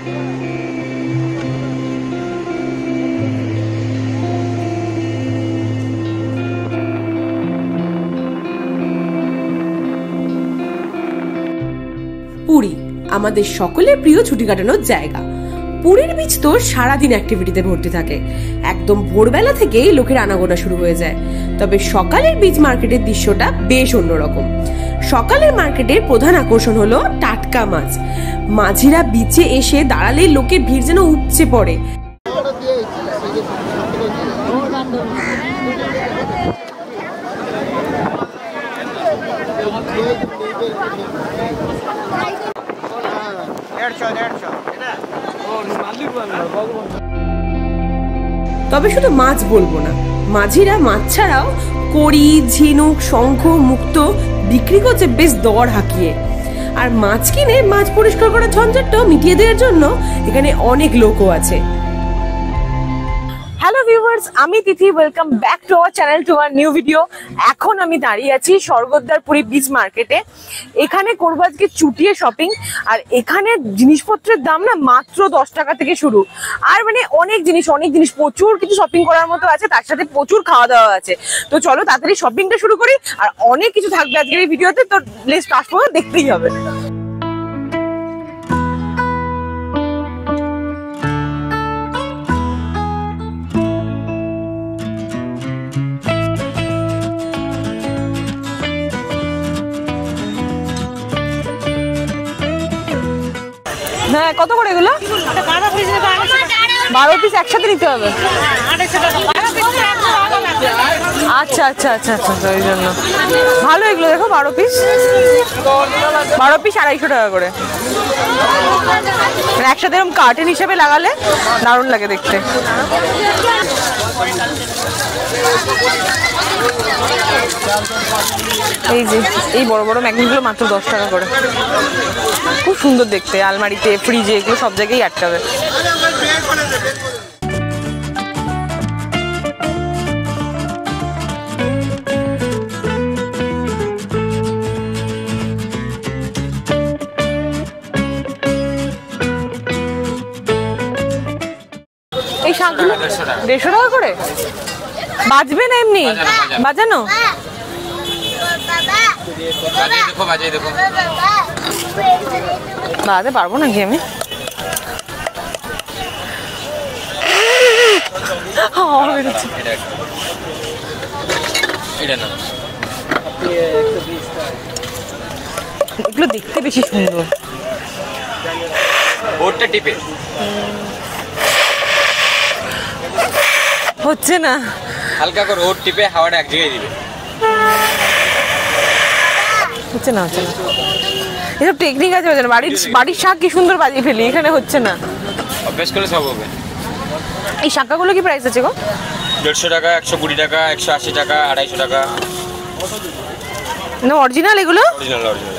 পুরী আমাদের সকলের প্রিয় ছুটি কাটানোর জায়গা। পুরীর বিচ তো সারাদিন অ্যাক্টিভিটিতে ভর্তি থাকে, একদম ভোরবেলা থেকেই লোকের আনাগোনা শুরু হয়ে যায়। তবে সকালের বিচ মার্কেটের দৃশ্যটা বেশ অন্যরকম। সকালের মার্কেটের প্রধান আকর্ষণ হলো টাটকা মাছ। মাঝিরা বিচে এসে দাঁড়ালে লোকের ভিড় যেন উপচে পড়ে। তবে শুধু মাছ বলবো না, মাঝিরা মাছ ছাড়াও কড়ি, ঝিনুক, শঙ্খ, মুক্ত বিক্রি করছে বেশ দর হাঁকিয়ে। আর মাছ কিনে মাছ পরিষ্কার করার ঝঞ্ঝাটটাও মিটিয়ে দেওয়ার জন্য এখানে অনেক লোকও আছে। হ্যালো ভিউয়ার্স, আমি Tithi, welcome back to our channel, to our new video. এখন আমি দাঁড়িয়ে আছি স্বর্গদ্বারপুরী বিচ মার্কেটে। এখানে করবো আজকে চুটিয়ে শপিং। আর এখানে জিনিসপত্রের দাম না মাত্র 10 টাকা থেকে শুরু। আর মানে অনেক জিনিস প্রচুর কিছু শপিং করার মতো আছে, তার সাথে প্রচুর খাওয়া দাওয়া আছে। তো চলো তাড়াতাড়ি শপিংটা শুরু করি। আর অনেক কিছু থাকবে আজকের এই ভিডিওতে, তো লিস্ট পাস করে দেখতেই হবে। হ্যাঁ, কত করে এগুলো? 12 পিস একসাথে নিতে হবে। আচ্ছা আচ্ছা আচ্ছা আচ্ছা, ওই জন্য ভালো। এগুলো দেখো 12 পিস 250 টাকা করে। একসাথে এরকম কার্টেন হিসেবে লাগালে দারুণ লাগে দেখতে। এই যে এই বড় বড় ম্যাগনেটগুলো মাত্র 10 টাকা করে। খুব সুন্দর দেখতে, আলমারিতে, ফ্রিজে, এগুলো সব জায়গায় আটকাবে। এই শাকগুলো 150 টাকা করে। বাজবে না এমনি বাজানো? বাজাতে পারবো নাকি আমি? এগুলো দেখতে বেশি সুন্দর। হচ্ছে না, হালকা করে ওট টিপে হাওয়াটা এক জায়গায় দিবে। হচ্ছে না হচ্ছে না, এসব টেকনিক আছে। বাড়ির শাক কি সুন্দর বাজিয়ে ফেলি, এখানে হচ্ছে না। অভ্যাস করলে সব হবে। এই শাকাগুলো কি প্রাইস আছে গো? 150 টাকা, 120 টাকা, 180 টাকা, 250 টাকা। না অরিজিনাল এগুলো? Original original.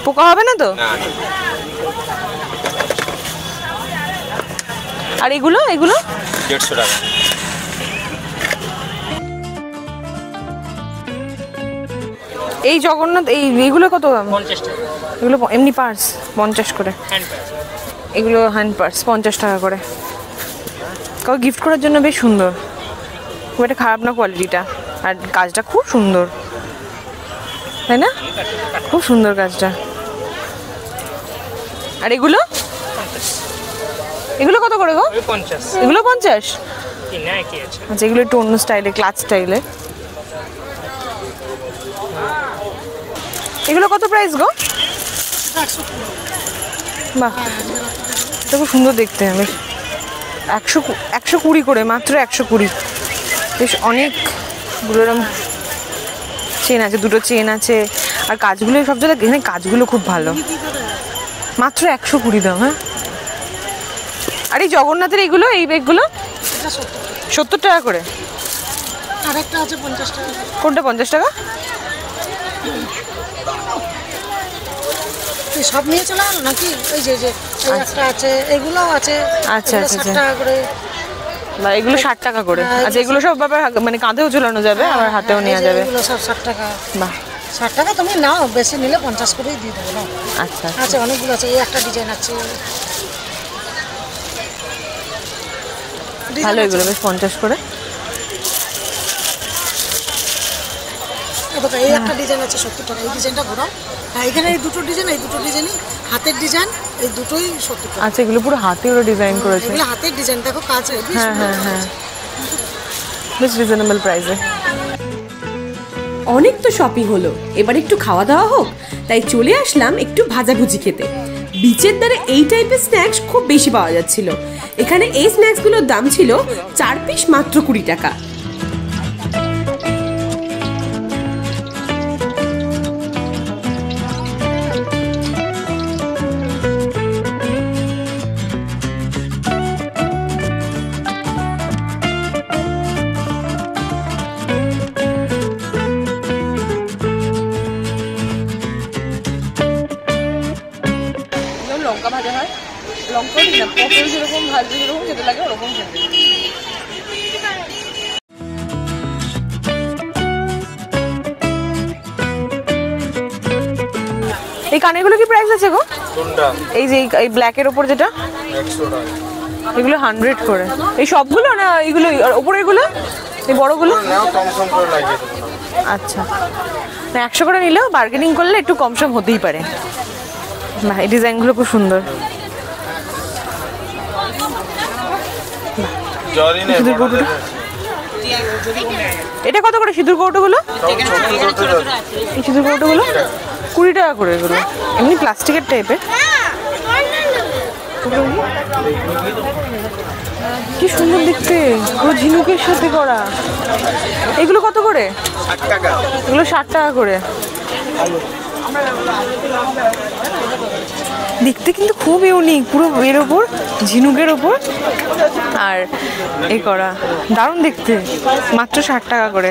পোকা হবে না তো? না। আর এগুলো 150 টাকা। এই জগন্নাথ এইগুলো কত দাম? 50 টাকা। এগুলো এমনি পার্স 50 করে। এগুলো হ্যান্ড পার্স 50 টাকা করে। কাউকে গিফট করার জন্য বেশ সুন্দর, খুব একটা খারাপ না কোয়ালিটিটা। আর কাজটা খুব সুন্দর, তাই না? খুব সুন্দর কাজটা। আর এগুলো কত করে গো? 50। এগুলো 50? আচ্ছা, এগুলো একটু অন্য স্টাইলে, ক্লাচ স্টাইলে। এগুলো কত প্রাইস গো? বাহ, খুব সুন্দর দেখতে। বেশ 120 করে, মাত্র 120। বেশ অনেকগুলো এরকম চেন আছে, দুটো চেন আছে। আর কাজগুলো সব জায়গায়, এখানে কাজগুলো খুব ভালো। মাত্র 120 দাম। হ্যাঁ, আর এই জগন্নাথের এইগুলো, এই ব্যাগগুলো 70 টাকা করে। আরেকটা আছে 50 টাকা। কোনটা 50 টাকা? সব নিয়ে চলে আনো নাকি? ওই যে একটা আছে, এগুলোও আছে। আচ্ছা আচ্ছা 60 টাকা করে। বা এগুলো 60 টাকা করে। আচ্ছা, এগুলো সব ব্যাপার মানে কাঁধেও ঝোলানো যাবে, আবার হাতেও নেওয়া যাবে। এগুলো সব 60 টাকা। বাহ, 60 টাকা তুমি নাও, বেশি নিলে 50 করেই দিয়ে দেবো। না আচ্ছা আচ্ছা, অনেকগুলো আছে। এই একটা ডিজাইন আছে, ভালো এগুলো বেশ 50 করে। দেখো এই একটা ডিজাইন আছে 70 টাকা, এই ডিজাইনটা ঘোরাও। হ্যাঁ এখানে এই দুটো ডিজাইনই হাতের ডিজাইন, এই দুটোই 70 টাকা। আচ্ছা এগুলো পুরো হাতে ওরা ডিজাইন করেছে। এগুলো হাতের ডিজাইন, দেখো কাজ বেশ। হ্যাঁ বেশ রিজনেবল প্রাইসে। অনেক তো শপিং হলো, এবার একটু খাওয়া দাওয়া হোক, তাই চলে আসলাম একটু ভাজাভুজি খেতে। বিচের ধারে এই টাইপের স্ন্যাক্স খুব বেশি পাওয়া যাচ্ছিল। এখানে এই স্ন্যাক্সগুলোর দাম ছিল 4 পিস মাত্র 20 টাকা। লঙ্কা ভাজা হয়, লঙ্কা না পটল যেরকম ভাজতে যেরকম খেতে লাগে ওরকম খেতে। এই কানেরগুলো কি প্রাইস আছে গো? এই যে এই ব্ল্যাকের ওপর যেটা 100 টাকা, এগুলো 100 করে। এই সবগুলো না এগুলো ওপরে এগুলো এই বড়গুলো কম করে লাগিয়ে দেবো। আচ্ছা না 100 করে নিলেও বার্গেনিং করলে একটু কম সম হতেই পারে। এই ডিজাইনগুলো খুব সুন্দর। এটা কত করে সিঁদুর কৌটোগুলো? এই সিঁদুর কৌটোগুলো 20 টাকা করে। এগুলো এমনি প্লাস্টিকের টাইপের, কি সুন্দর দেখতে, পুরো ঝিনুকের সাথে করা। এগুলো কত করে? 60 টাকা। এগুলো 60 টাকা করে। দেখতে কিন্তু খুব ইউনিক, পুরো এর ওপর ঝিনুকের ওপর আর এই করা, দারুণ দেখতে। মাত্র 60 টাকা করে,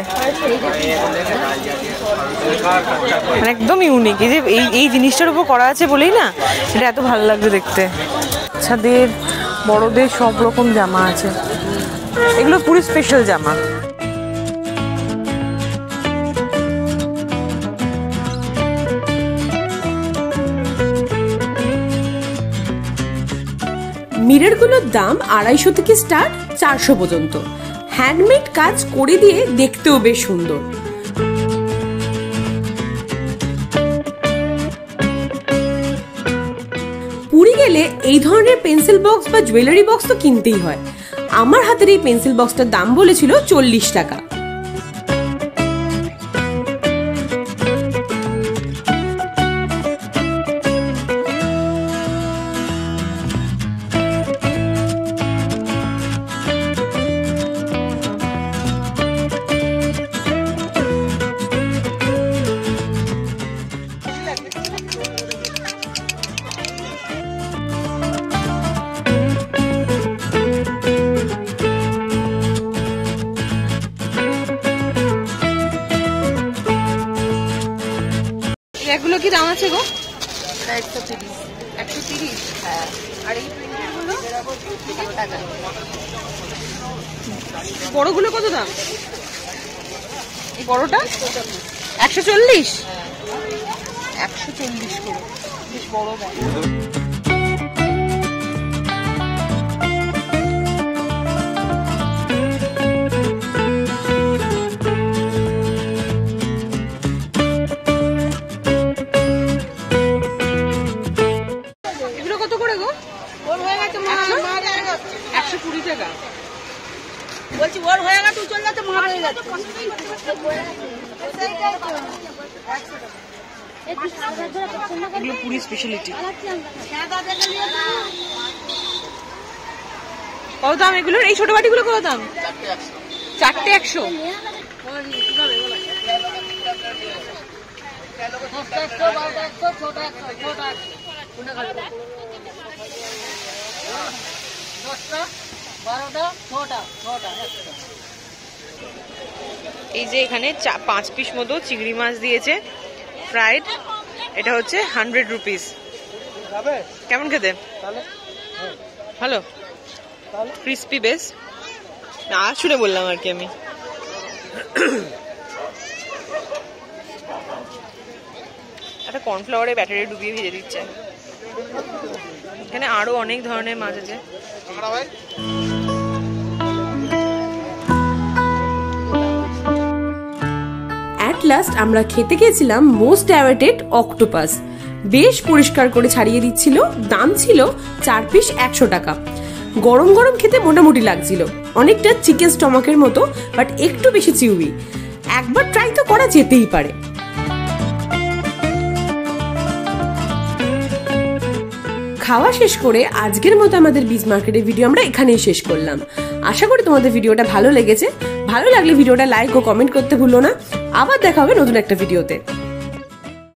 মানে একদম ইউনিক। এই যে এই জিনিসটার উপর করা আছে বলেই না এটা এত ভালো লাগবে দেখতে। বাচ্চাদের বড়দের সব রকম জামা আছে, এগুলো পুরো স্পেশাল জামা। মিররগুলোর দাম 250 থেকে স্টার্ট 400 পর্যন্ত। হ্যান্ডমেড কাজ করে দিয়ে দেখতেও বেশ সুন্দর। পুরী গেলে এই ধরনের পেন্সিল বক্স বা জুয়েলারি বক্স তো কিনতেই হয়। আমার হাতের এই পেন্সিল বক্সটার দাম বলেছিল 40 টাকা। এগুলো কি দাম আছে গো? 130। 130। হ্যাঁ। আর এই প্রিন্টেরগুলো 60 টাকা। বড়গুলো কত দাম? এই বড়টা 140। 140 করে, বেশ বড় দাম। এগুলো কত করে গো? ওর হয়ে গেছে 120 টাকা। বলছি ওর হয়ে গেছে, তুই চলে যাচ্ছে মার হয়ে যাচ্ছে। এগুলো পুরি স্পেশালিটি। কত দাম এগুলোর? এই ছোট বাটিগুলো কত দাম? 4টে 100। এই যে এখানে 5 পিস মতো চিংড়ি মাছ দিয়েছে ফ্রাইড, এটা হচ্ছে 100 রুপিস। কেমন খেতে? ভালো, ক্রিস্পি বেশ। না শুনে বললাম আর কি আমি। একটা কর্নফ্লাওয়ারে ব্যাটারি ডুবিয়ে ভেজে দিচ্ছে। এখানে আরো অনেক ধরনের মাছ আছে। লাস্ট আমরা খেতে গিয়েছিলাম মোস্ট অ্যাওয়েটেড অক্টোপাস। বেশ পরিষ্কার করে ছাড়িয়ে দিচ্ছিল, দাম ছিল 4 পিস 100 টাকা। গরম গরম খেতে মোটামুটি লাগছিল, অনেকটা চিকেন স্টমাকের মতো, বাট একটু বেশি চিউই। একবার ট্রাই তো করা যেতেই পারে। খাওয়া শেষ করে আজকের মতো আমাদের বিচ মার্কেটের ভিডিও আমরা এখানেই শেষ করলাম। আশা করি তোমাদের ভিডিওটা ভালো লেগেছে। ভালো লাগলে ভিডিওটা লাইক ও কমেন্ট করতে ভুলো না। আবার দেখা হবে নতুন একটা ভিডিওতে।